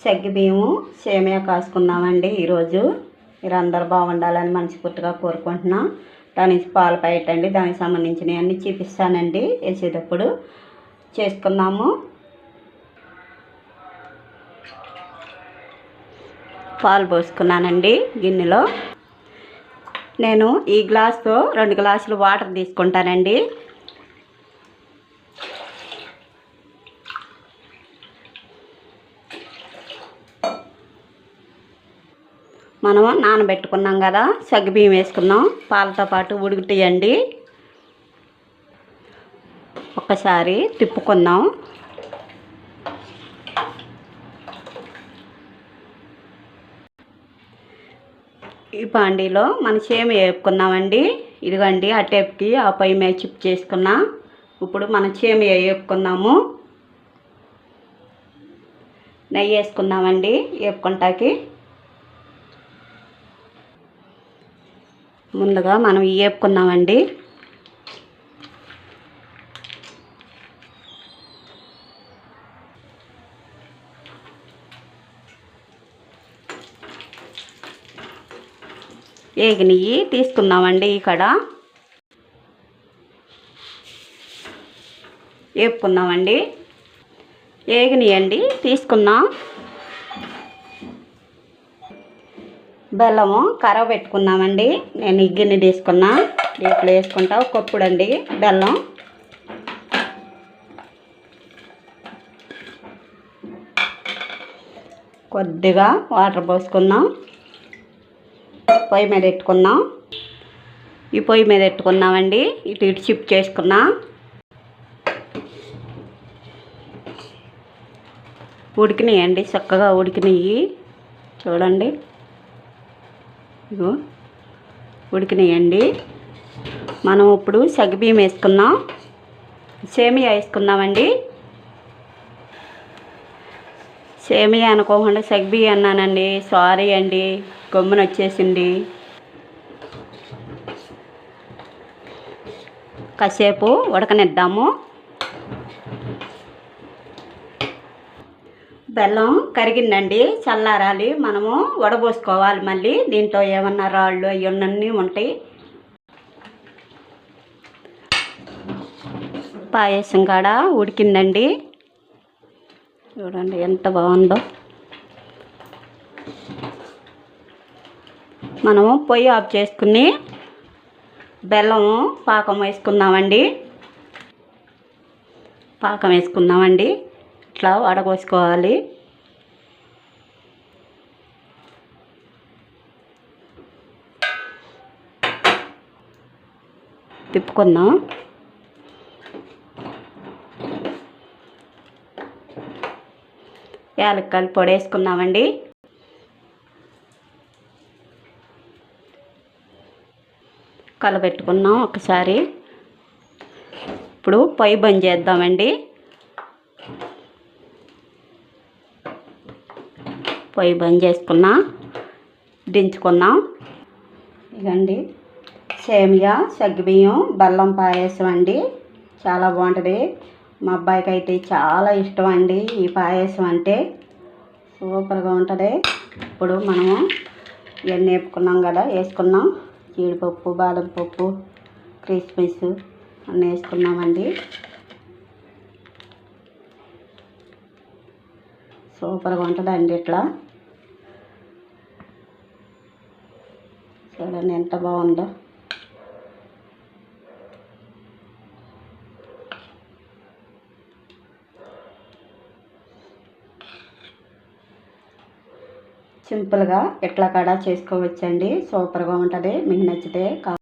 సగ్గు బియ్యము సేమియా కాసుకున్నామండి ఈరోజు. మీరందరూ బాగుండాలని మనస్ఫూర్తిగా కోరుకుంటున్నాం. దానికి పాలు పెట్టండి, దానికి సంబంధించినవి అన్నీ చూపిస్తానండి. వేసేటప్పుడు చేసుకున్నాము. పాలు పోసుకున్నానండి గిన్నెలో. నేను ఈ గ్లాస్తో 2 గ్లాసులు వాటర్ తీసుకుంటానండి. మనం నానబెట్టుకున్నాం కదా, సగ్గుబియ్యం వేసుకున్నాం. పాలతో పాటు ఉడుకుతాయండి. ఒక్కసారి తిప్పుకుందాం. ఈ పాండీలో మన సేమియా వేపుకున్నామండి. ఇదిగోండి ఆ టేప్కి ఆ పొయ్యి మీద చిప్ చేసుకున్నాం. ఇప్పుడు మనం సేమియా వేపుకున్నాము. నెయ్యి వేసుకున్నామండి వేపుకుంటాకి. ముందుగా మనం వేపుకున్నామండి. నెయ్యి తీసుకున్నామండి. ఇక్కడ వేపుకున్నామండి. నెయ్యండి తీసుకున్నాం. బెల్లము కరవ పెట్టుకున్నామండి. నేను ఈ గిన్నె తీసుకున్నా. దీంట్లో వేసుకుంటా. ఒక కప్పుడండి బెల్లం. కొద్దిగా వాటర్ పోసుకున్నాం. పొయ్యి మీద పెట్టుకున్నాం. ఈ పొయ్యి మీద పెట్టుకున్నామండి. ఇటు షిఫ్ట్ చేసుకున్నా. ఉడికినాయండి, చక్కగా ఉడికినాయి. చూడండి, ఇగో ఉడికినాయండి. మనం ఇప్పుడు సగ్గుబియ్యం వేసుకున్నాం, సేమియా వేసుకున్నామండి. సేమియా అనుకోకుండా సగ్గుబియ్యం అన్నానండి. సారీ అండి, గమ్మున వచ్చేసింది. కాసేపు ఉడకనిద్దాము. బెల్లం కరిగిందండి, చల్లారాలి. మనము వడబోసుకోవాలి. మళ్ళీ దీంట్లో ఏమన్నా రాళ్ళు అవన్నీ ఉంటాయి. పాయసం కాడ ఉడికిందండి. చూడండి ఎంత బాగుందో. మనము పొయ్యి ఆఫ్ చేసుకుని బెల్లము పాకం వేసుకుందామండి. పాకం వేసుకుందామండి. ఇట్లా వడపోసుకోవాలి. తిప్పుకుందాం. యాలక్కాయలు పొడి వేసుకున్నామండి. కలబెట్టుకున్నాం ఒకసారి. ఇప్పుడు పొయ్యి బంద్ చేద్దామండి. పొయ్యి బంద్ చేసుకున్నా, దించుకున్నాం. ఇదండి సేమియా సగ్గుబియ్యం బెల్లం పాయసం అండి. చాలా బాగుంటుంది. మా అబ్బాయికి అయితే చాలా ఇష్టం అండి ఈ పాయసం అంటే. సూపర్గా ఉంటుంది. ఇప్పుడు మనము ఇవన్నీ వేపుకున్నాం కదా, వేసుకున్నాం. జీడిపప్పు, బాదం పప్పు, కిస్మిస్ అన్నీ వేసుకున్నామండి. సూపర్గా ఉంటుందండి. ఇట్లా చూడండి ఎంత బాగుందో. సింపుల్గా ఎట్లా కాడా చేసుకోవచ్చండి. సూపర్గా ఉంటుంది. మీకు నచ్చితే